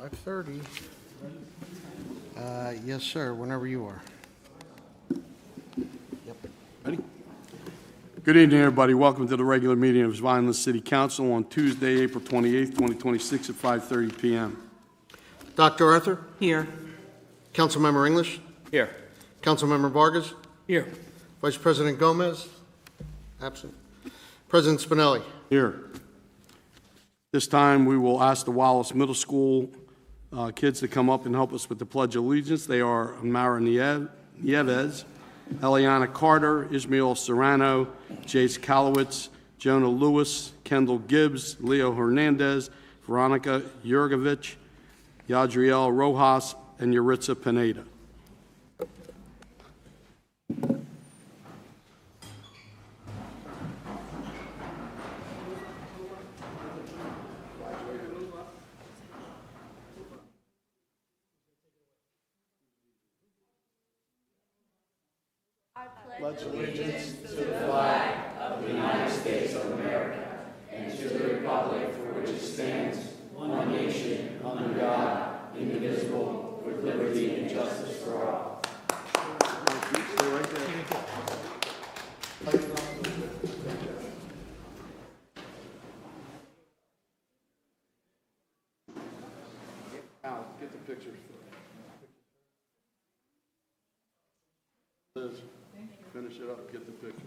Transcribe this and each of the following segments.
5:30. Yes, sir, whenever you are. Ready? Good evening, everybody. Welcome to the regular meeting of Vineland City Council on Tuesday, April 28th, 2026 at 5:30 p.m. Dr. Arthur? Here. Councilmember English? Here. Councilmember Vargas? Here. Vice President Gomez? Absent. President Spinelli? Here. This time, we will ask the Wallace Middle School kids to come up and help us with the Pledge of Allegiance. They are Mara Nieves, Eliana Carter, Ismael Serrano, Jace Kalowitz, Jonah Lewis, Kendall Gibbs, Leo Hernandez, Veronica Yurgovich, Yadriel Rojas, and Yuritsa Pineda. Pledge allegiance to the flag of the United States of America and to the republic for which it stands, one nation, under God, indivisible, with liberty and justice for all. Al, get the pictures. Liz, finish it up, get the pictures.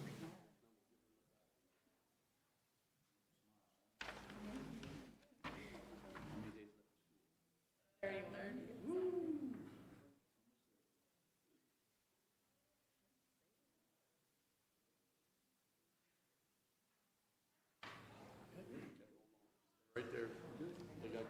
Right there. They got gifts.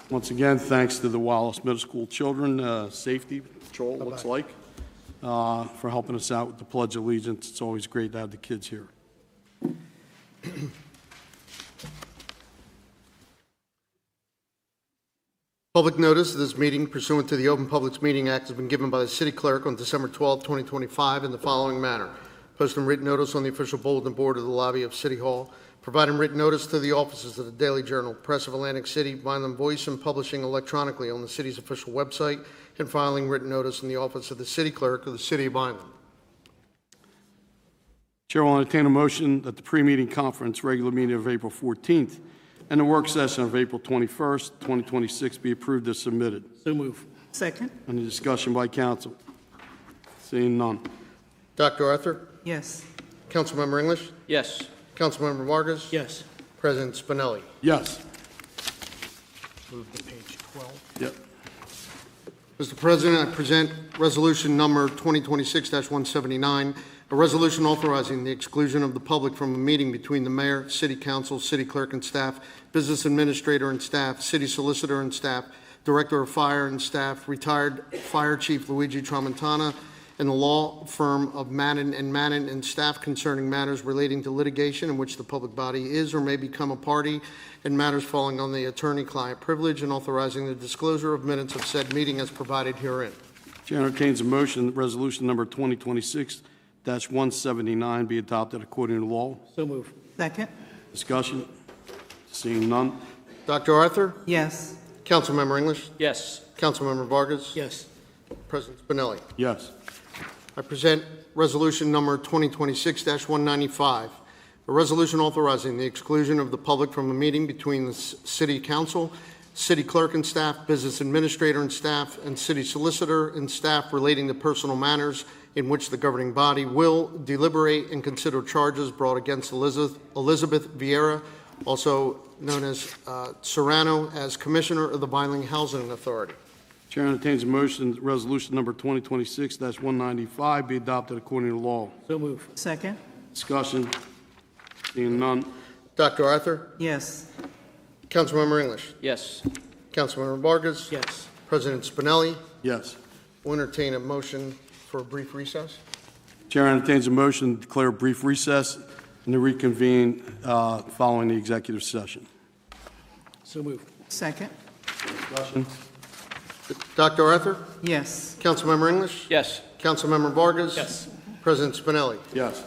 Once again, thanks to the Wallace Middle School Children Safety Patrol, it looks like, for helping us out with the Pledge of Allegiance. It's always great to have the kids here. Public notice of this meeting pursuant to the Open Public Meeting Act has been given by the City Clerk on December 12, 2025 in the following manner. Posting written notice on the official bulletin board of the lobby of City Hall. Providing written notice to the offices of the Daily Journal, Press of Atlantic City, Vineland Voice, and publishing electronically on the city's official website, and filing written notice in the office of the City Clerk of the City of Vineland. Chair will entertain a motion that the pre-meeting conference, regular meeting of April 14th, and the work session of April 21st, 2026 be approved as submitted. So move. Second. Any discussion by council? Seeing none. Dr. Arthur? Yes. Councilmember English? Yes. Councilmember Vargas? Yes. President Spinelli? Yes. Move to page 12. Yep. Mr. President, I present resolution number 2026-179, a resolution authorizing the exclusion of the public from a meeting between the mayor, city council, city clerk and staff, business administrator and staff, city solicitor and staff, director of fire and staff, retired fire chief Luigi Tramontana, and the law firm of Madden and staff concerning matters relating to litigation in which the public body is or may become a party, and matters falling on the attorney-client privilege, and authorizing the disclosure of minutes of said meeting as provided herein. Chair entertains a motion that resolution number 2026-179 be adopted according to law. So move. Second. Discussion? Seeing none. Dr. Arthur? Yes. Councilmember English? Yes. Councilmember Vargas? Yes. President Spinelli? Yes. I present resolution number 2026-195, a resolution authorizing the exclusion of the public from a meeting between the city council, city clerk and staff, business administrator and staff, and city solicitor and staff relating to personal matters in which the governing body will deliberate and consider charges brought against Elizabeth Vieira also known as Serrano, as Commissioner of the Vineland Housing Authority. Chair entertains a motion that resolution number 2026-195 be adopted according to law. So move. Second? Discussion. Seeing none. Dr. Arthur? Yes. Councilmember English? Yes. Councilmember Vargas? Yes. President Spinelli? Yes. Will entertain a motion for a brief recess. Chair entertains a motion to declare a brief recess and to reconvene following the executive session. So move. Second? Discussion. Dr. Arthur? Yes. Councilmember English? Yes. Councilmember Vargas? Yes. President Spinelli? Yes.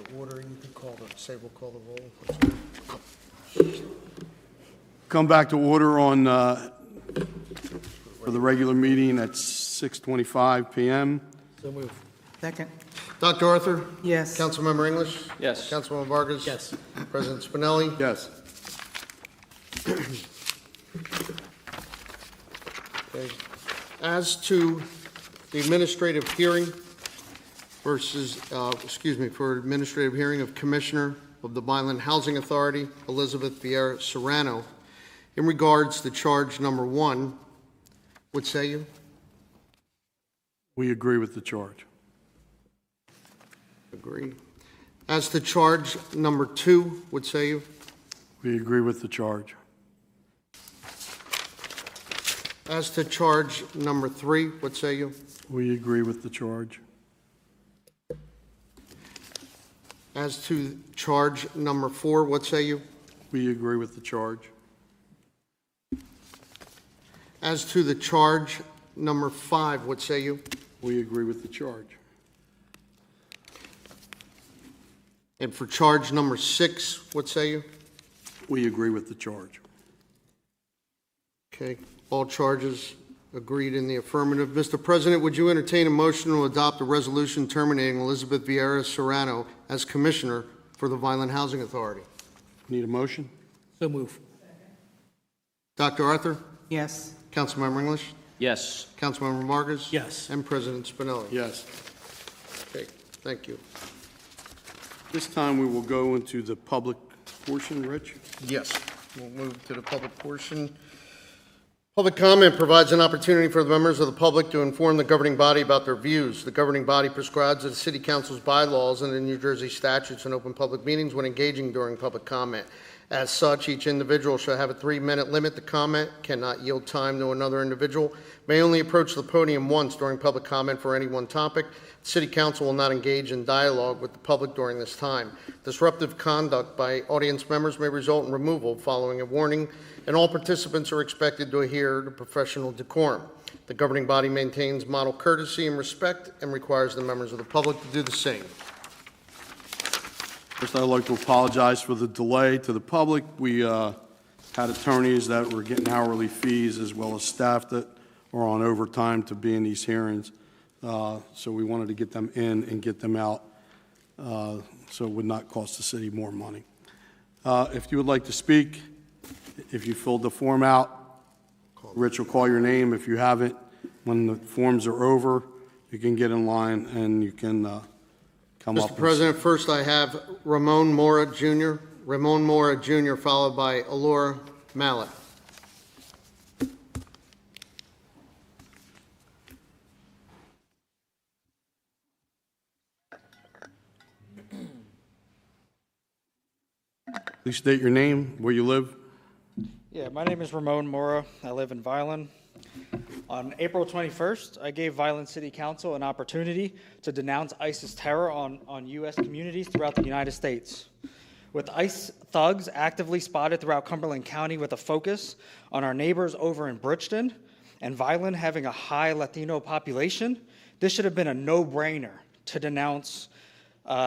to order. You could call we'll call the roll. Come back to order on, for the regular meeting at 6:25 PM. So moved. Second. Dr. Arthur? Yes. Councilmember English? Yes. Councilmember Vargas? Yes. President Spinelli? Yes. Okay. As to the administrative hearing versus, for administrative hearing of Commissioner of the Vineland Housing Authority, Elizabeth Vieira Serrano, in regards to charge number 1, what say you? We agree with the charge. Agree. As to charge number 2, what say you? We agree with the charge. As to charge number 3, what say you? We agree with the charge. As to charge number 4, what say you? We agree with the charge. As to the charge number 5, what say you? We agree with the charge. And for charge number 6, what say you? We agree with the charge. Okay, all charges agreed in the affirmative. Mr. President, would you entertain a motion to adopt a resolution terminating Elizabeth Vieira Serrano as Commissioner for the Vineland Housing Authority? Need a motion? So moved. Dr. Arthur? Yes. Councilmember English? Yes. Councilmember Vargas? Yes. And President Spinelli? Yes. Okay, thank you. This time we will go into the public portion. Rich? Yes, we'll move to the public portion. Public comment provides an opportunity for the members of the public to inform the governing body about their views. The governing body prescribes the City Council's bylaws and the New Jersey statutes and open public meetings when engaging during public comment. As such, each individual shall have a 3-minute limit to comment, cannot yield time to another individual, may only approach the podium once during public comment for any one topic. The City Council will not engage in dialogue with the public during this time. Disruptive conduct by audience members may result in removal following a warning, and all participants are expected to adhere to professional decorum. The governing body maintains model courtesy and respect and requires the members of the public to do the same. First, I'd like to apologize for the delay to the public. We had attorneys that were getting hourly fees as well as staff that are on overtime to be in these hearings. So we wanted to get them in and get them out so it would not cost the city more money. If you would like to speak, if you filled the form out, Rich will call your name. If you haven't, when the forms are over, you can get in line and you can come up. Mr. President, first I have Ramon Mora Jr., followed by Alora Mallet. Please state your name, where you live. Yeah, my name is Ramon Mora. I live in Vineland. On April 21st, I gave Vineland City Council an opportunity to denounce ICE's terror on U.S. communities throughout the United States. With ICE thugs actively spotted throughout Cumberland County with a focus on our neighbors over in Bridgeton and Vineland having a high Latino population, this should have been a no-brainer to denounce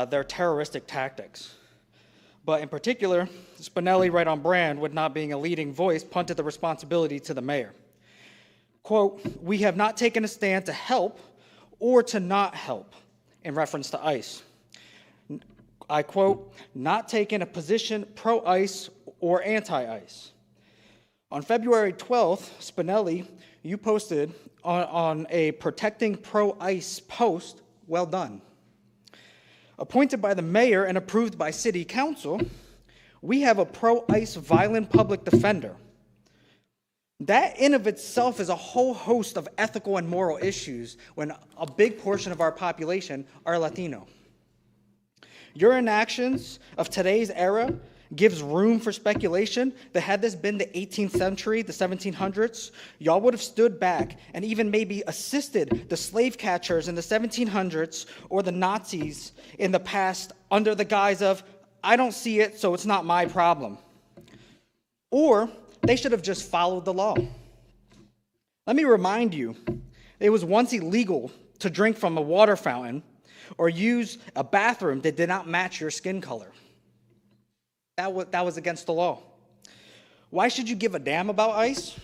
their terroristic tactics. But in particular, Spinelli, right on brand, with not being a leading voice, punted the responsibility to the mayor. Quote, "We have not taken a stand to help or to not help," in reference to ICE. I quote, "not taking a position pro-ICE or anti-ICE." On February 12th, Spinelli, you posted on a protecting pro-ICE post, well done. Appointed by the mayor and approved by city council, we have a pro-ICE violent public defender. That in of itself is a whole host of ethical and moral issues when a big portion of our population are Latino. Your inactions of today's era gives room for speculation that had this been the 18th century, the 1700s, y'all would have stood back and even maybe assisted the slave catchers in the 1700s or the Nazis in the past under the guise of, I don't see it, so it's not my problem. Or they should have just followed the law. Let me remind you, it was once illegal to drink from a water fountain or use a bathroom that did not match your skin color. That was against the law. Why should you give a damn about ICE?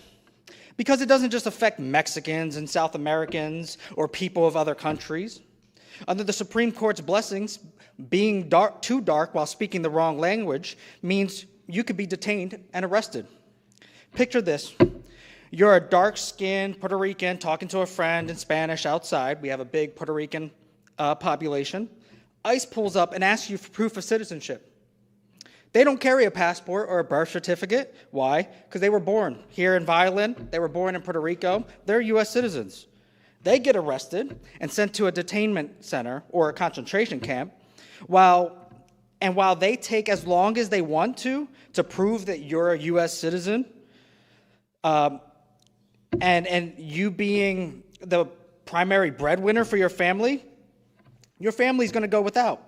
Because it doesn't just affect Mexicans and South Americans or people of other countries. Under the Supreme Court's blessings, being too dark while speaking the wrong language means you could be detained and arrested. Picture this. You're a dark-skinned Puerto Rican talking to a friend in Spanish outside. We have a big Puerto Rican population. ICE pulls up and asks you for proof of citizenship. They don't carry a passport or a birth certificate. Why? Because they were born here in Vineland. They were born in Puerto Rico. They're U.S. citizens. They get arrested and sent to a detainment center or a concentration camp, while they take as long as they want to prove that you're a U.S. citizen, and you being the primary breadwinner for your family's going to go without.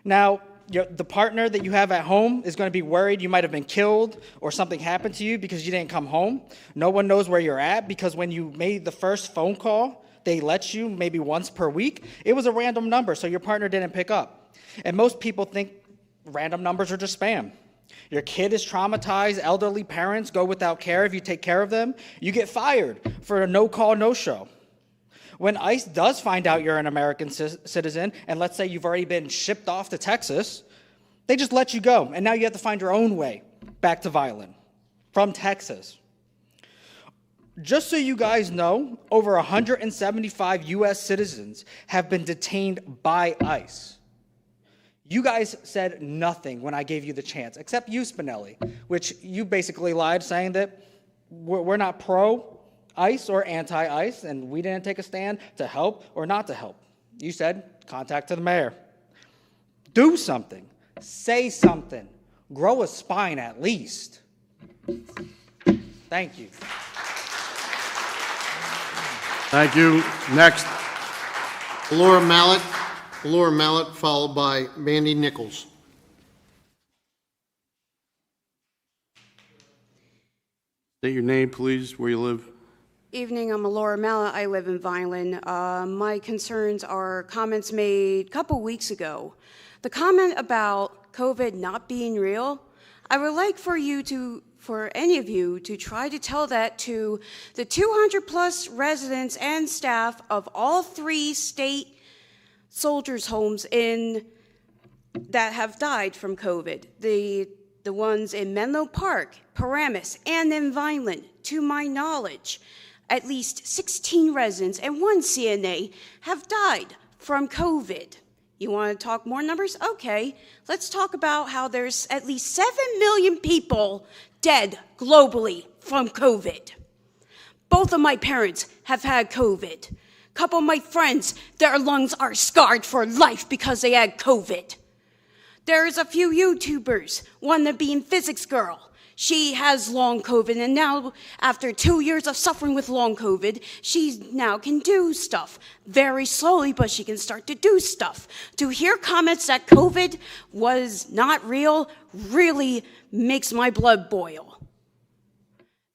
Now, the partner that you have at home is going to be worried you might have been killed or something happened to you because you didn't come home. No one knows where you're at because when you made the first phone call, they let you maybe once per week. It was a random number, so your partner didn't pick up. And most people think random numbers are just spam. Your kid is traumatized. Elderly parents go without care. If you take care of them, you get fired for a no-call, no-show. When ICE does find out you're an American citizen, and let's say you've already been shipped off to Texas, they just let you go, and now you have to find your own way back to Vineland from Texas. Just so you guys know, over 175 U.S. citizens have been detained by ICE. You guys said nothing when I gave you the chance, except you, Spinelli, which you basically lied, saying that we're not pro-ICE or anti-ICE, and we didn't take a stand to help or not to help. You said, contact to the mayor. Do something. Say something. Grow a spine at least. Thank you. Thank you. Next. Laura Mallett, followed by Mandy Nichols. State your name, please, where you live. Evening, I'm Laura Mallett. I live in Vineland. My concerns are comments made a couple weeks ago. The comment about COVID not being real, I would like for any of you to try to tell that to the 200 plus residents and staff of all 3 state soldiers' homes that have died from COVID. The ones in Menlo Park, Paramus, and in Vineland. To my knowledge, at least 16 residents and 1 CNA have died from COVID. You want to talk more numbers? Okay, let's talk about how there's at least 7 million people dead globally from COVID. Both of my parents have had COVID. A couple of my friends, their lungs are scarred for life because they had COVID. There's a few YouTubers, one of being Physics Girl. She has long COVID, and now, after 2 years of suffering with long COVID, she now can do stuff. Very slowly, but she can start to do stuff. To hear comments that COVID was not real really makes my blood boil.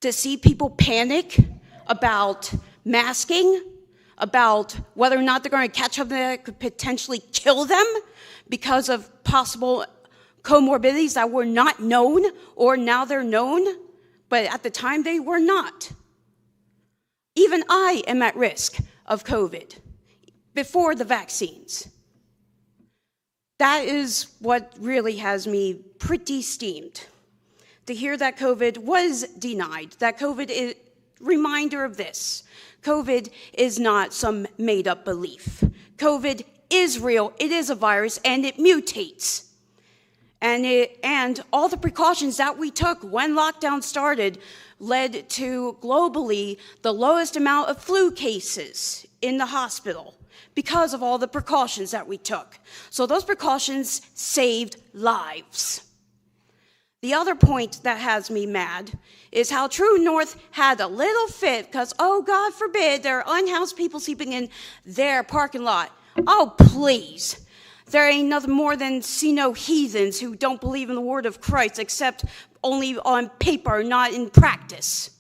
To see people panic about masking, about whether or not they're going to catch something that could potentially kill them because of possible comorbidities that were not known, or now they're known, but at the time they were not. Even I am at risk of COVID before the vaccines. That is what really has me pretty steamed. To hear that COVID was denied, that COVID is reminder of this. COVID is not some made-up belief. COVID is real, it is a virus, and it mutates. And all the precautions that we took when lockdown started led to globally the lowest amount of flu cases in the hospital because of all the precautions that we took. So those precautions saved lives. The other point that has me mad is how True North had a little fit because, oh, God forbid, there are unhoused people sleeping in their parking lot. Oh, please. There ain't nothing more than heathens who don't believe in the word of Christ except only on paper, not in practice.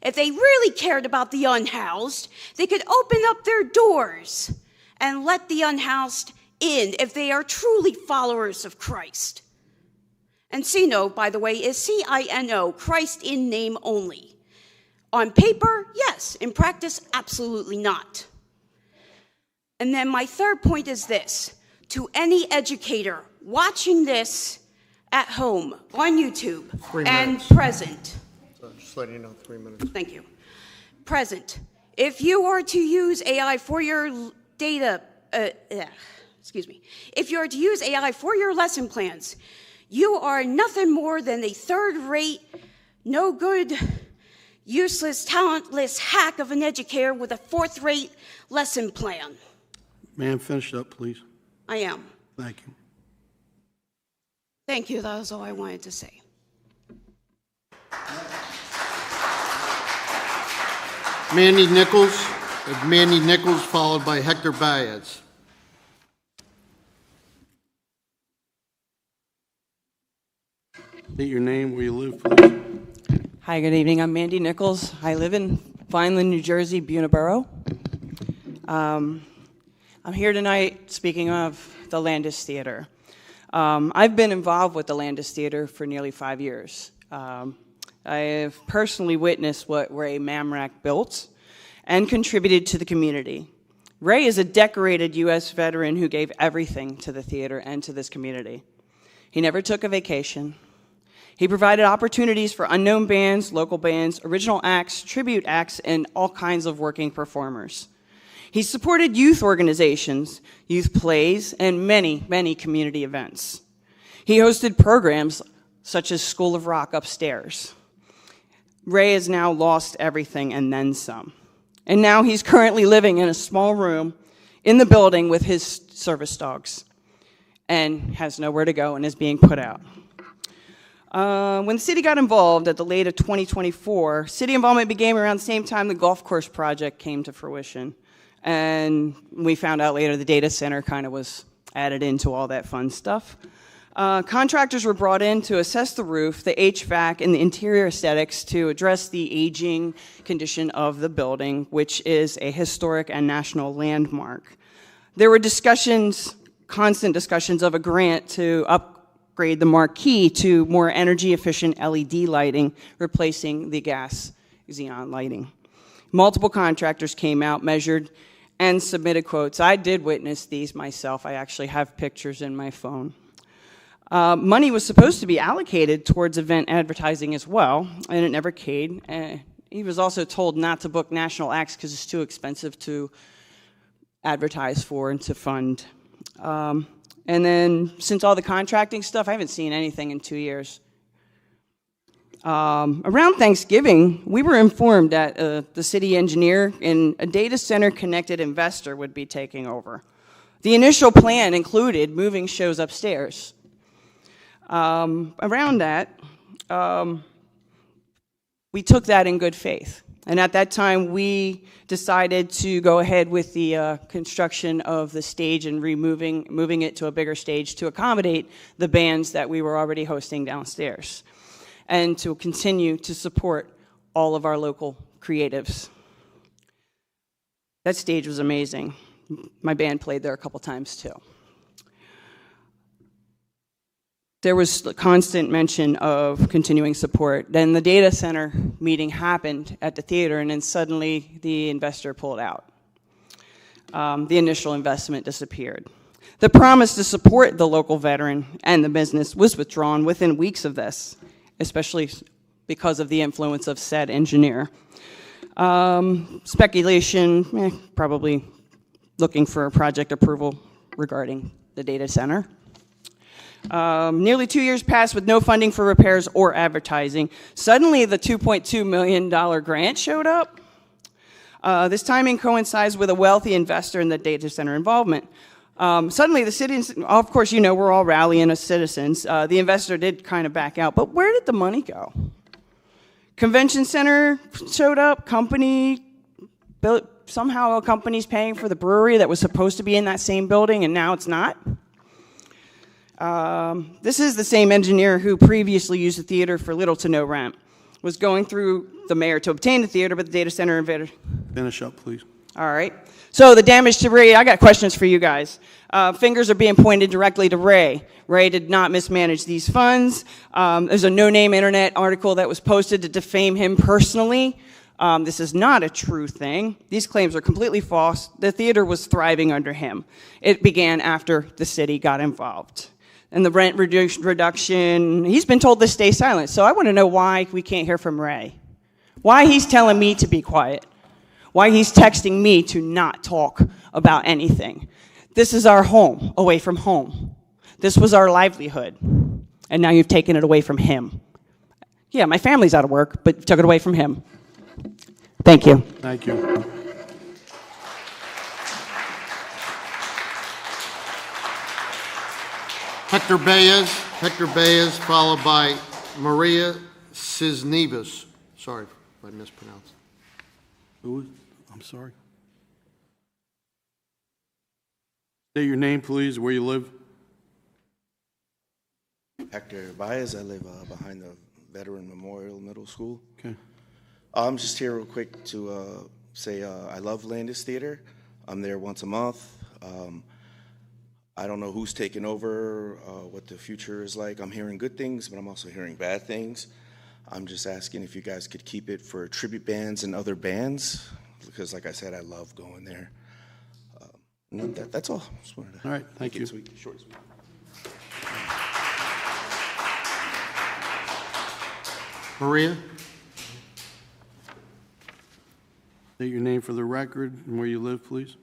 If they really cared about the unhoused, they could open up their doors and let the unhoused in if they are truly followers of Christ. And Cino, by the way, is C-I-N-O, Christ in name only. On paper, yes. In practice, absolutely not. And then my third point is this. To any educator watching this at home, on YouTube, 3 and minutes. present, So just letting you know, 3 minutes. thank you, present, if you are to use AI for your data, if you are to use AI for your lesson plans, you are nothing more than a third-rate, no-good, useless, talentless hack of an educator with a fourth-rate lesson plan. Ma'am, finish up, please. I am. Thank you. Thank you. That was all I wanted to say. Mandy Nichols, followed by Hector Baez. State your name, where you live, please. Hi, good evening. I'm Mandy Nichols. I live in Vineland, New Jersey, Buena Borough. I'm here tonight speaking of the Landis Theater. I've been involved with the Landis Theater for nearly 5 years. I have personally witnessed what Ray Mamrak built and contributed to the community. Ray is a decorated U.S. veteran who gave everything to the theater and to this community. He never took a vacation. He provided opportunities for unknown bands, local bands, original acts, tribute acts, and all kinds of working performers. He supported youth organizations, youth plays, and many, many community events. He hosted programs such as School of Rock upstairs. Ray has now lost everything and then some. And now he's currently living in a small room in the building with his service dogs and has nowhere to go and is being put out. When the city got involved at the late of 2024, city involvement began around the same time the golf course project came to fruition. And we found out later the data center kind of was added into all that fun stuff. Contractors were brought in to assess the roof, the HVAC, and the interior aesthetics to address the aging condition of the building, which is a historic and national landmark. There were discussions, constant discussions of a grant to upgrade the marquee to more energy-efficient LED lighting, replacing the gas xenon lighting. Multiple contractors came out, measured, and submitted quotes. I did witness these myself. I actually have pictures in my phone. Money was supposed to be allocated towards event advertising as well, and it never came. He was also told not to book national acts because it's too expensive to advertise for and to fund. And then, since all the contracting stuff, I haven't seen anything in 2 years. Around Thanksgiving, we were informed that the city engineer and a data center connected investor would be taking over. The initial plan included moving shows upstairs. Around that, we took that in good faith. And at that time, we decided to go ahead with the construction of the stage and moving it to a bigger stage to accommodate the bands that we were already hosting downstairs, and to continue to support all of our local creatives. That stage was amazing. My band played there a couple times too. There was constant mention of continuing support. Then the data center meeting happened at the theater, and then suddenly the investor pulled out. The initial investment disappeared. The promise to support the local veteran and the business was withdrawn within weeks of this, especially because of the influence of said engineer. Speculation, probably looking for a project approval regarding the data center. Nearly 2 years passed with no funding for repairs or advertising. Suddenly, the $2.2 million grant showed up. This timing coincides with a wealthy investor in the data center involvement. Suddenly, the city, of course, you know, we're all rallying as citizens. The investor did kind of back out, but where did the money go? Convention center showed up, somehow a company's paying for the brewery that was supposed to be in that same building, and now it's not. This is the same engineer who previously used the theater for little to no rent, was going through the mayor to obtain the theater, but the data center invader. Finish up, please. All right. So the damage to Ray, I got questions for you guys. Fingers are being pointed directly to Ray. Ray did not mismanage these funds. There's a no-name internet article that was posted to defame him personally. This is not a true thing. These claims are completely false. The theater was thriving under him. It began after the city got involved. And the rent reduction, he's been told to stay silent. So I want to know why we can't hear from Ray. Why he's telling me to be quiet. Why he's texting me to not talk about anything. This is our home, away from home. This was our livelihood. And now you've taken it away from him. Yeah, my family's out of work, but you took it away from him. Thank you. Thank you. Hector Baez, followed by Maria Cisneros. Sorry if I mispronounced. Who is? I'm sorry. State your name, please, where you live. Hector Baez. I live behind the Veteran Memorial Middle School. Okay. I'm just here real quick to say I love Landis Theater. I'm there once a month. I don't know who's taking over, what the future is like. I'm hearing good things, but I'm also hearing bad things. I'm just asking if you guys could keep it for tribute bands and other bands, because like I said, I love going there. That's all. Just wanted to All right, thank make it you. sweet, short and sweet. Maria? State your name for the record and where you live, please.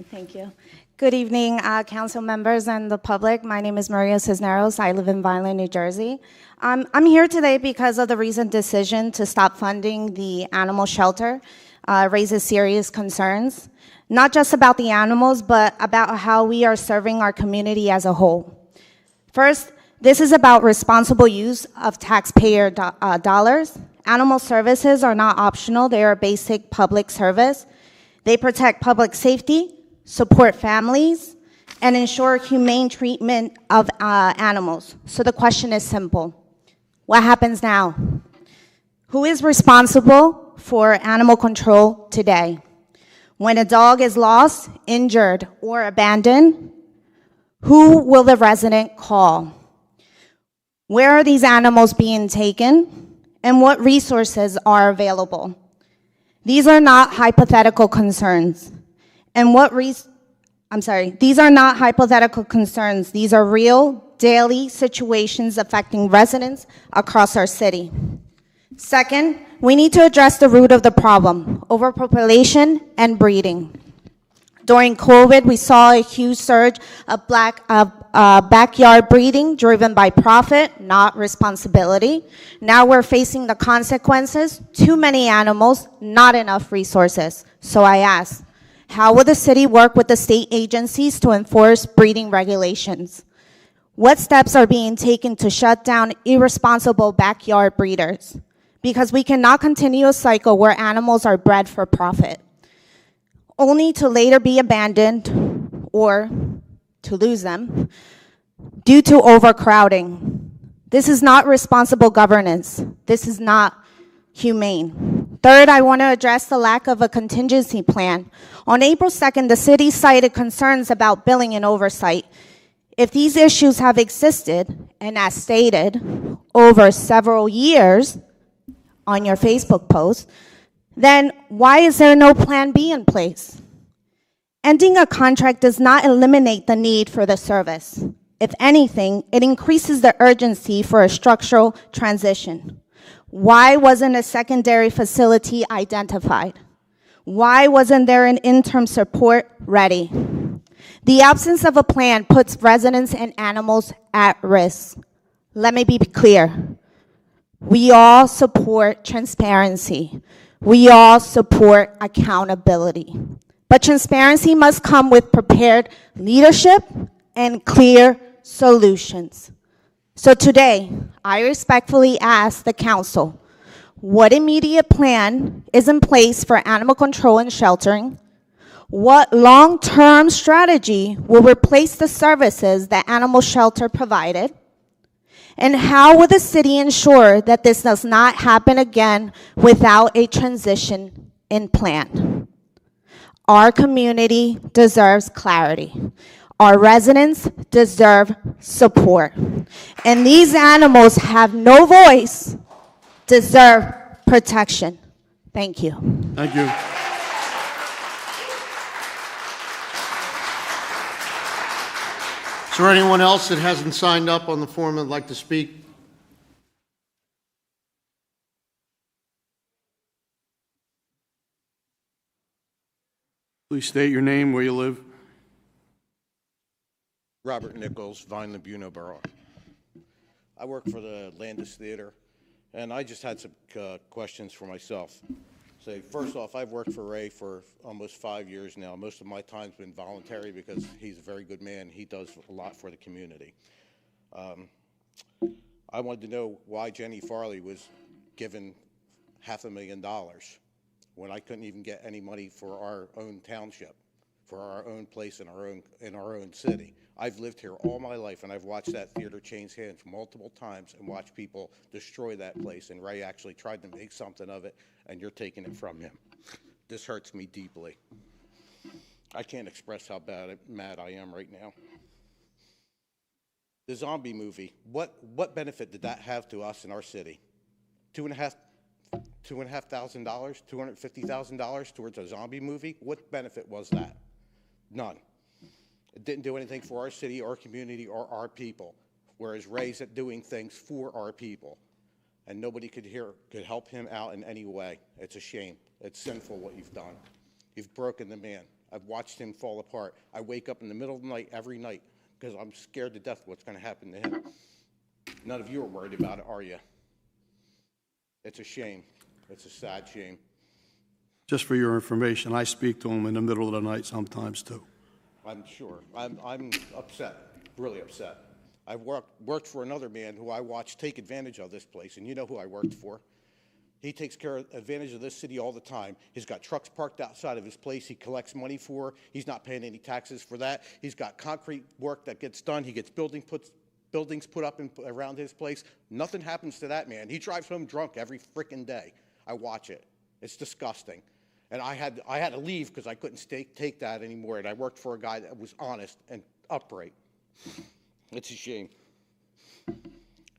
Thank you. Good evening, council members and the public. My name is Maria Cisneros. I live in Vineland, New Jersey. I'm here today because of the recent decision to stop funding the animal shelter. Raises serious concerns, not just about the animals, but about how we are serving our community as a whole. First, this is about responsible use of taxpayer dollars. Animal services are not optional. They are a basic public service. They protect public safety, support families, and ensure humane treatment of animals. So the question is simple. What happens now? Who is responsible for animal control today? When a dog is lost, injured, or abandoned, who will the resident call? Where are these animals being taken? And what resources are available? These are not hypothetical concerns. And these are not hypothetical concerns. These are real, daily situations affecting residents across our city. Second, we need to address the root of the problem, overpopulation and breeding. During COVID, we saw a huge surge of backyard breeding driven by profit, not responsibility. Now we're facing the consequences, too many animals, not enough resources. So I ask, how will the city work with the state agencies to enforce breeding regulations? What steps are being taken to shut down irresponsible backyard breeders? Because we cannot continue a cycle where animals are bred for profit, only to later be abandoned or to lose them due to overcrowding. This is not responsible governance. This is not humane. Third, I want to address the lack of a contingency plan. On April 2nd, the city cited concerns about billing and oversight. If these issues have existed, and as stated, over several years on your Facebook post, then why is there no plan B in place? Ending a contract does not eliminate the need for the service. If anything, it increases the urgency for a structural transition. Why wasn't a secondary facility identified? Why wasn't there an interim support ready? The absence of a plan puts residents and animals at risk. Let me be clear. We all support transparency. We all support accountability. But transparency must come with prepared leadership and clear solutions. So today, I respectfully ask the council, what immediate plan is in place for animal control and sheltering? What long-term strategy will replace the services that animal shelter provided? And how will the city ensure that this does not happen again without a transition and plan. Our community deserves clarity. Our residents deserve support. And these animals have no voice, deserve protection. Thank you. Thank you. Is there anyone else that hasn't signed up on the form that'd like to speak? Please state your name, where you live. Robert Nichols, Vineland, Borough. I work for the Landis Theater, and I just had some questions for myself. So first off, I've worked for Ray for almost 5 years now. Most of my time's been voluntary because he's a very good man. He does a lot for the community. I wanted to know why Jenny Farley was given $500,000 when I couldn't even get any money for our own township, for our own place in our own city. I've lived here all my life, and I've watched that theater change hands multiple times and watched people destroy that place, and Ray actually tried to make something of it, and you're taking it from him. This hurts me deeply. I can't express how mad I am right now. The zombie movie, what benefit did that have to us in our city? $2,500, $250,000 towards a zombie movie? What benefit was that? None. It didn't do anything for our city, our community, or our people, whereas Ray's at doing things for our people, and nobody could help him out in any way. It's a shame. It's sinful what you've done. You've broken the man. I've watched him fall apart. I wake up in the middle of the night every night because I'm scared to death what's going to happen to him. None of you are worried about it, are you? It's a shame. It's a sad shame. Just for your information, I speak to him in the middle of the night sometimes, too. I'm sure. I'm upset, really upset. I worked for another man who I watched take advantage of this place, and you know who I worked for. He takes advantage of this city all the time. He's got trucks parked outside of his place he collects money for. He's not paying any taxes for that. He's got concrete work that gets done. He gets buildings put up around his place. Nothing happens to that man. He drives home drunk every frickin' day. I watch it. It's disgusting. And I had to leave because I couldn't take that anymore. And I worked for a guy that was honest and upright. It's a shame.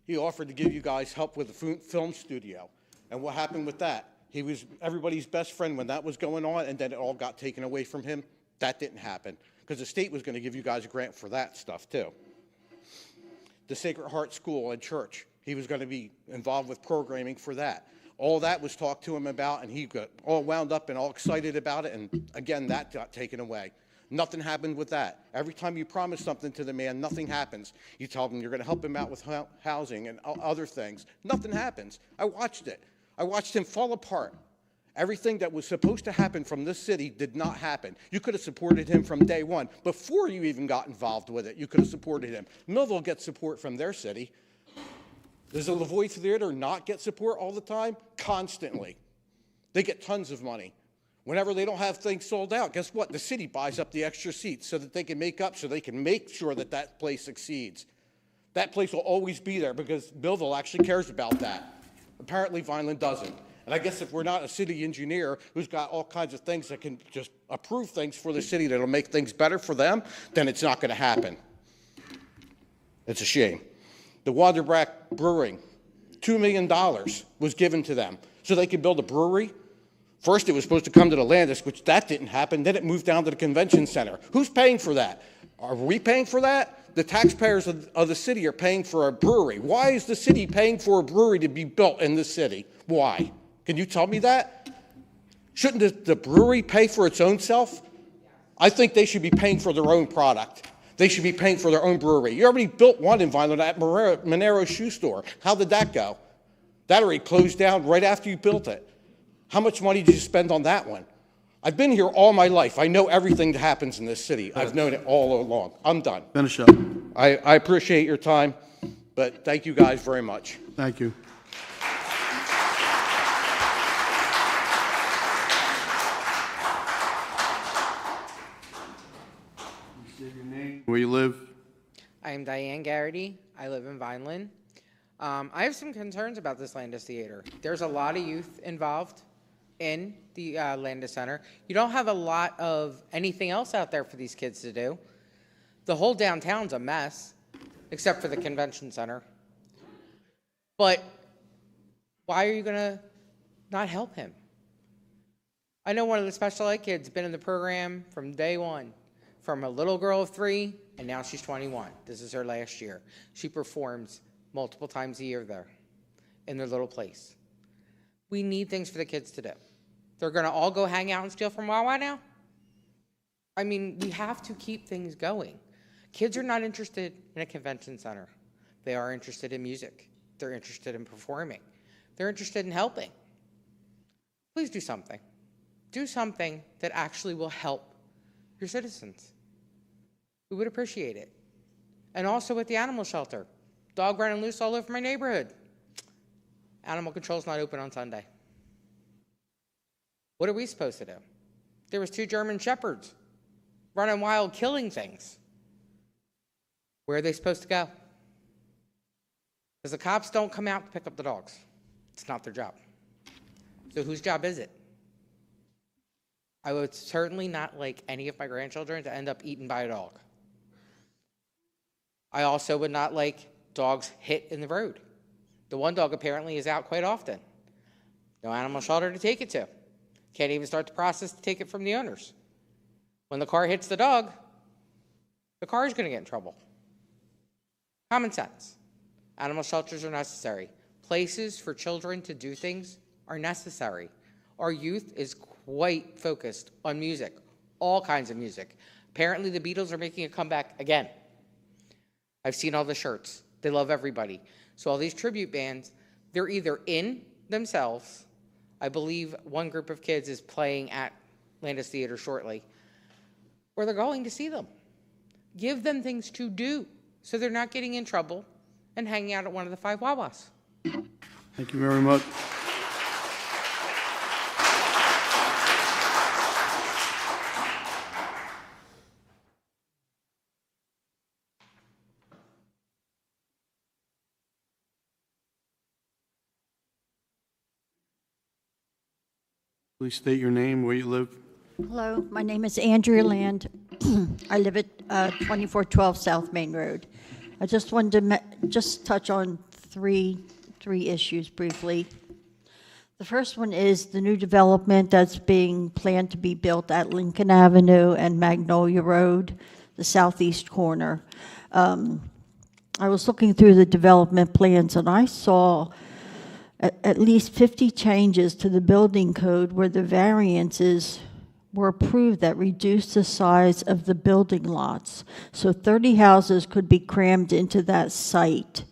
He offered to give you guys help with the film studio. And what happened with that? He was everybody's best friend when that was going on, and then it all got taken away from him. That didn't happen because the state was going to give you guys a grant for that stuff too. The Sacred Heart School and Church, he was going to be involved with programming for that. All that was talked to him about, and he got all wound up and all excited about it, and again, that got taken away. Nothing happened with that. Every time you promise something to the man, nothing happens. You tell him you're going to help him out with housing and other things. Nothing happens. I watched it. I watched him fall apart. Everything that was supposed to happen from this city did not happen. You could have supported him from day one. Before you even got involved with it, you could have supported him. Millville gets support from their city. Does the Lavoie Theater not get support all the time? Constantly. They get tons of money. Whenever they don't have things sold out, guess what? The city buys up the extra seats so that they can make up, so they can make sure that that place succeeds. That place will always be there because Millville actually cares about that. Apparently, Vineland doesn't. And I guess if we're not a city engineer who's got all kinds of things that can just approve things for the city that'll make things better for them, then it's not going to happen. It's a shame. The Waterbrack Brewing, $2 million was given to them so they could build a brewery. First, it was supposed to come to the Landis, which that didn't happen. Then it moved down to the convention center. Who's paying for that? Are we paying for that? The taxpayers of the city are paying for a brewery. Why is the city paying for a brewery to be built in this city? Why? Can you tell me that? Shouldn't the brewery pay for its own self? I think they should be paying for their own product. They should be paying for their own brewery. You already built one in Vineland at Monero Shoe Store. How did that go? That already closed down right after you built it. How much money did you spend on that one? I've been here all my life. I know everything that happens in this city. I've known it all along. I'm done. Finish up. I appreciate your time, but thank you guys very much. Thank you. Where you live? I am Diane Garrity. I live in Vineland. I have some concerns about this Landis Theater. There's a lot of youth involved in the Landis Center. You don't have a lot of anything else out there for these kids to do. The whole downtown's a mess, except for the convention center. But why are you going to not help him? I know one of the special ed kids been in the program from day one, from a little girl of 3, and now she's 21. This is her last year. She performs multiple times a year there in their little place. We need things for the kids to do. They're going to all go hang out and steal from Wawa now? I mean, we have to keep things going. Kids are not interested in a convention center. They are interested in music. They're interested in performing. They're interested in helping. Please do something. Do something that actually will help your citizens. We would appreciate it. And also with the animal shelter. Dog running loose all over my neighborhood. Animal control's not open on Sunday. What are we supposed to do? There was 2 German shepherds running wild, killing things. Where are they supposed to go? Because the cops don't come out to pick up the dogs. It's not their job. So whose job is it? I would certainly not like any of my grandchildren to end up eaten by a dog. I also would not like dogs hit in the road. The one dog apparently is out quite often. No animal shelter to take it to. Can't even start the process to take it from the owners. When the car hits the dog, the car is going to get in trouble. Common sense. Animal shelters are necessary. Places for children to do things are necessary. Our youth is quite focused on music, all kinds of music. Apparently the Beatles are making a comeback again. I've seen all the shirts. They love everybody. So all these tribute bands, they're either in themselves. I believe one group of kids is playing at Landis Theater shortly, or they're going to see them. Give them things to do so they're not getting in trouble and hanging out at one of the 5 Wawas. Thank you very much. Please state your name, where you live. Hello, my name is Andrea Land. I live at 2412 South Main Road. I just wanted to just touch on three issues briefly. The first one is the new development that's being planned to be built at Lincoln Avenue and Magnolia Road, the southeast corner. I was looking through the development plans and I saw at least 50 changes to the building code where the variances were approved that reduced the size of the building lots. So 30 houses could be crammed into that site.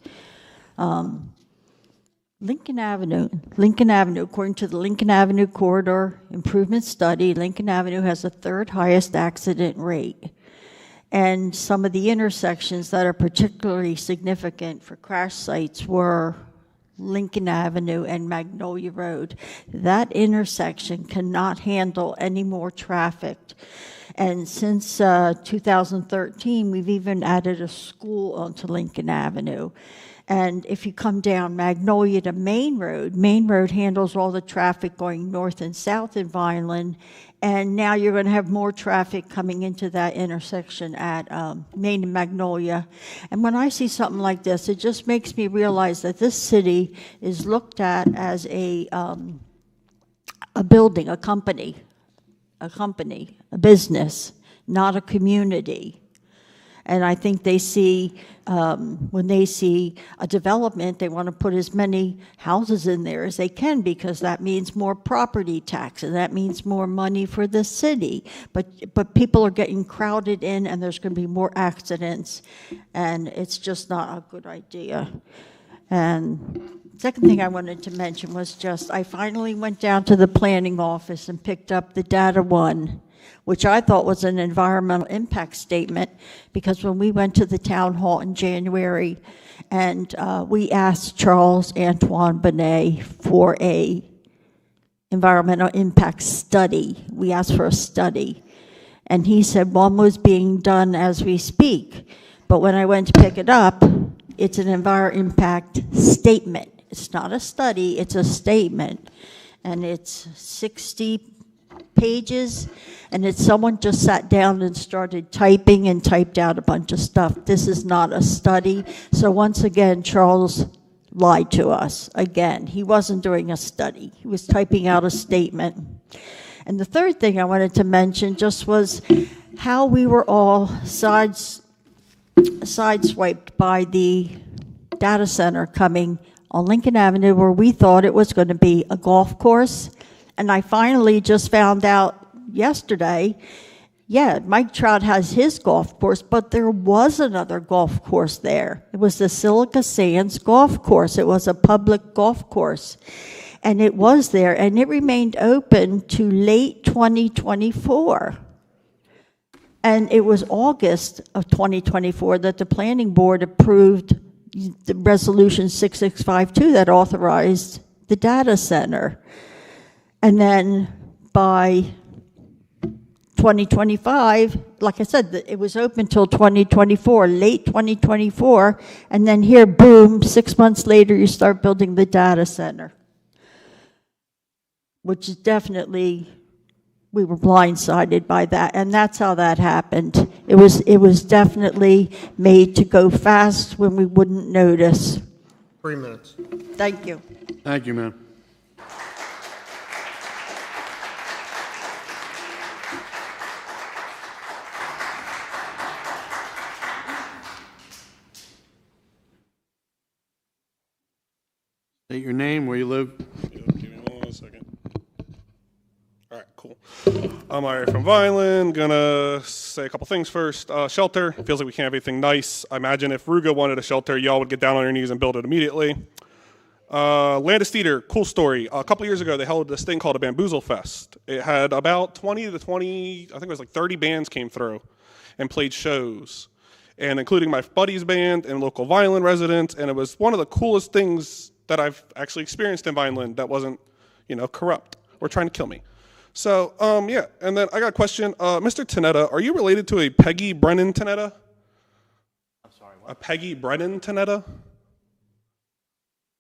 Lincoln Avenue, according to the Lincoln Avenue Corridor Improvement Study, Lincoln Avenue has the 3rd highest accident rate. And some of the intersections that are particularly significant for crash sites were Lincoln Avenue and Magnolia Road. That intersection cannot handle any more traffic. And since 2013, we've even added a school onto Lincoln Avenue. And if you come down Magnolia to Main Road handles all the traffic going north and south in Vineland. And now you're going to have more traffic coming into that intersection at Main and Magnolia. And when I see something like this, it just makes me realize that this city is looked at as a building, a company, a business, not a community. And I think they see, when they see a development, they want to put as many houses in there as they can because that means more property tax and that means more money for the city. But people are getting crowded in and there's going to be more accidents and it's just not a good idea. And second thing I wanted to mention was just I finally went down to the planning office and picked up the Data One, which I thought was an environmental impact statement, because when we went to the town hall in January and we asked Charles Antoine Bonnet for a environmental impact study, we asked for a study, and he said one was being done as we speak, but when I went to pick it up, it's an environmental impact statement. It's not a study, it's a statement. and it's 60 pages, and it's someone just sat down and started typing and typed out a bunch of stuff. This is not a study. So once again, Charles lied to us again. He wasn't doing a study. He was typing out a statement. And the third thing I wanted to mention just was how we were all sideswiped by the data center coming on Lincoln Avenue, where we thought it was going to be a golf course. And I finally just found out yesterday, yeah, Mike Trout has his golf course, but there was another golf course there. It was the Silica Sands Golf Course. It was a public golf course. And it was there, and it remained open to late 2024. And it was August of 2024 that the planning board approved the resolution 6652 that authorized the data center. And then by 2025, like I said, it was open till 2024, late 2024, and then here, boom, 6 months later, you start building the data center, which is definitely, we were blindsided by that, and that's how that happened. It was definitely made to go fast when we wouldn't notice. 3 minutes. Thank you. Thank you, ma'am. State your name, where you live. Give me 1 second. All right, cool. I'm Ari from Vineland. Gonna say a couple things first. Shelter. Feels like we can't have anything nice. I imagine if Ruga wanted a shelter, y'all would get down on your knees and build it immediately. Landis Theater, cool story. A couple years ago, they held this thing called a Bamboozle Fest. It had about 20 to 20, I think it was like 30 bands came through and played shows, and including my buddy's band and local Vineland residents, and it was one of the coolest things that I've actually experienced in Vineland that wasn't, corrupt or trying to kill me. So, yeah, and then I got a question. Mr. Tanetta, are you related to a Peggy Brennan Tanetta? I'm sorry, what? A Peggy Brennan Tanetta?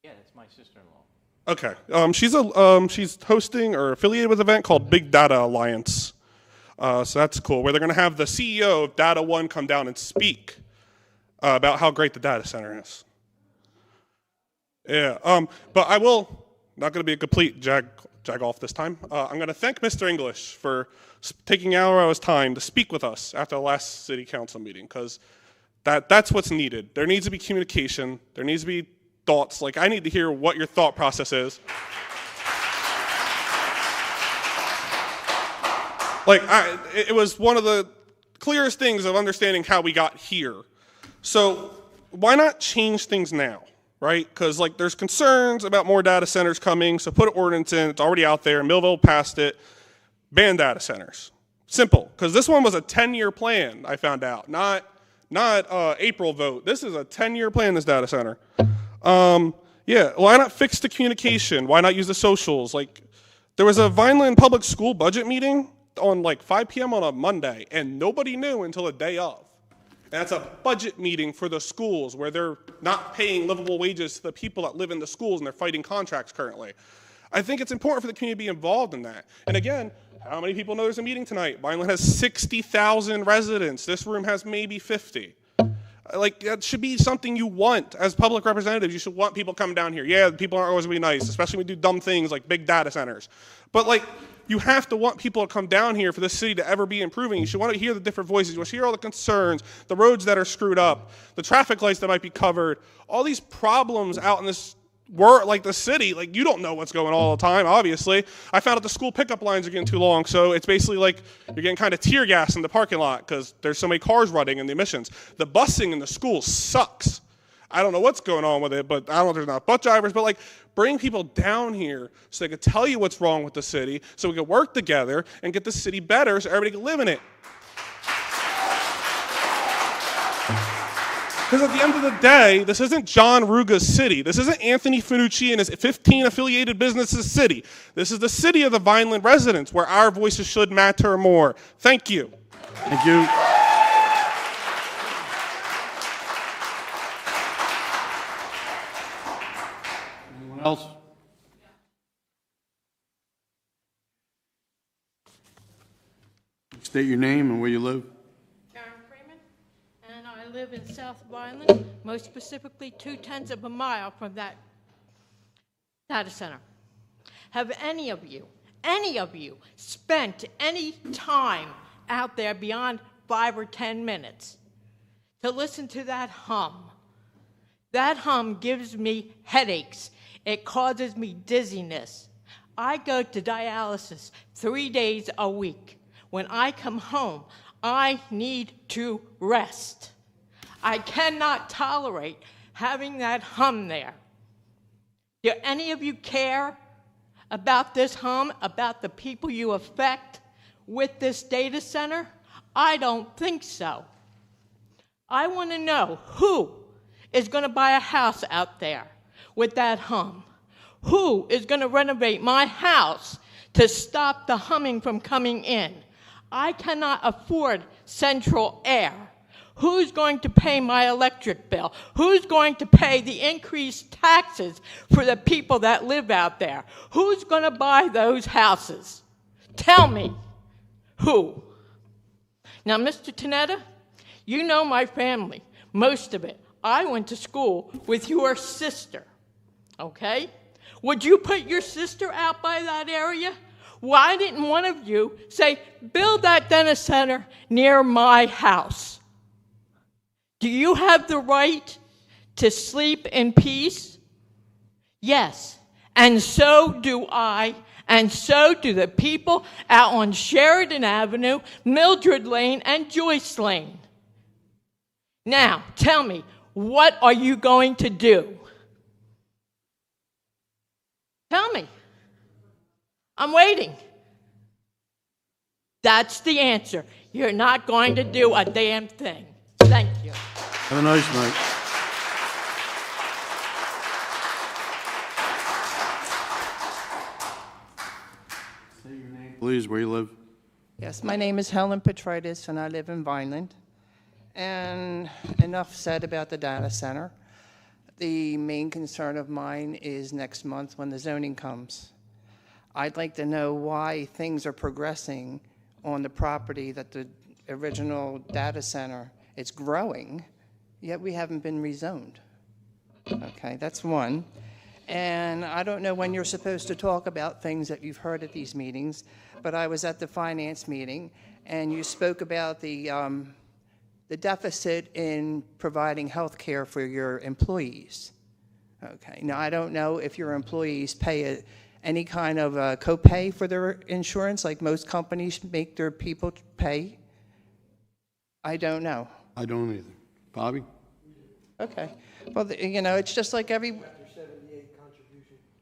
Yeah, that's my sister-in-law. Okay. She's hosting or affiliated with an event called Big Data Alliance. So that's cool, where they're going to have the CEO of Data One come down and speak about how great the data center is. Yeah, but I will, not going to be a complete jag off this time. I'm going to thank Mr. English for taking an hour of his time to speak with us after the last city council meeting, because that's what's needed. There needs to be communication. There needs to be thoughts. Like, I need to hear what your thought process is. Like, it was one of the clearest things of understanding how we got here. So why not change things now? Right? Because there's concerns about more data centers coming, so put an ordinance in, it's already out there, Millville passed it, ban data centers. Simple, because this one was a 10-year plan, I found out, not April vote. This is a 10-year plan, this data center. Yeah, why not fix the communication? Why not use the socials? There was a Vineland public school budget meeting on 5 p.m. on a Monday, and nobody knew until the day of. And that's a budget meeting for the schools where they're not paying livable wages to the people that live in the schools, and they're fighting contracts currently. I think it's important for the community to be involved in that. And again, how many people know there's a meeting tonight? Vineland has 60,000 residents. This room has maybe 50. That should be something you want as public representatives. You should want people coming down here. Yeah, people aren't always going to be nice, especially when we do dumb things like big data centers. But you have to want people to come down here for this city to ever be improving. You should want to hear the different voices. You want to hear all the concerns, the roads that are screwed up, the traffic lights that might be covered, all these problems out in this world, the city. You don't know what's going on all the time, obviously. I found out the school pickup lines are getting too long, so it's basically you're getting kind of tear gas in the parking lot because there's so many cars running and the emissions. The busing in the schools sucks. I don't know what's going on with it, but I don't know if there's not bus drivers, but bring people down here so they can tell you what's wrong with the city, so we can work together and get the city better so everybody can live in it. Because at the end of the day, this isn't John Ruga's city. This isn't Anthony Finucci and his 15 affiliated businesses' city. This is the city of the Vineland residents where our voices should matter more. Thank you. Thank you. Anyone else? State your name and where you live. Karen Freeman, and I live in South Vineland, most specifically 2/10 of a mile from that data center. Have any of you spent any time out there beyond 5 or 10 minutes to listen to that hum? That hum gives me headaches. It causes me dizziness. I go to dialysis 3 days a week. When I come home, I need to rest. I cannot tolerate having that hum there. Do any of you care about this hum, about the people you affect with this data center? I don't think so. I want to know who is going to buy a house out there with that hum. Who is going to renovate my house to stop the humming from coming in? I cannot afford central air. Who's going to pay my electric bill? Who's going to pay the increased taxes for the people that live out there? Who's going to buy those houses? Tell me. Who? Now, Mr. Tanetta, you know my family, most of it. I went to school with your sister, okay? Would you put your sister out by that area? Why didn't one of you say, build that data center near my house? Do you have the right to sleep in peace? Yes, and so do I, and so do the people out on Sheridan Avenue, Mildred Lane, and Joyce Lane. Now, tell me, what are you going to do? Tell me. I'm waiting. That's the answer. You're not going to do a damn thing. Thank you. Have a nice night. Say your name, please, where you live. Yes, my name is Helen Petritis, and I live in Vineland. And enough said about the data center. The main concern of mine is next month when the zoning comes. I'd like to know why things are progressing on the property that the original data center, it's growing, yet we haven't been rezoned. Okay, that's one. And I don't know when you're supposed to talk about things that you've heard at these meetings, but I was at the finance meeting, and you spoke about the deficit in providing health care for your employees. Okay, now I don't know if your employees pay any kind of copay for their insurance, like most companies make their people pay. I don't know. I don't either. Bobby? Okay. Well, you know, it's just like every...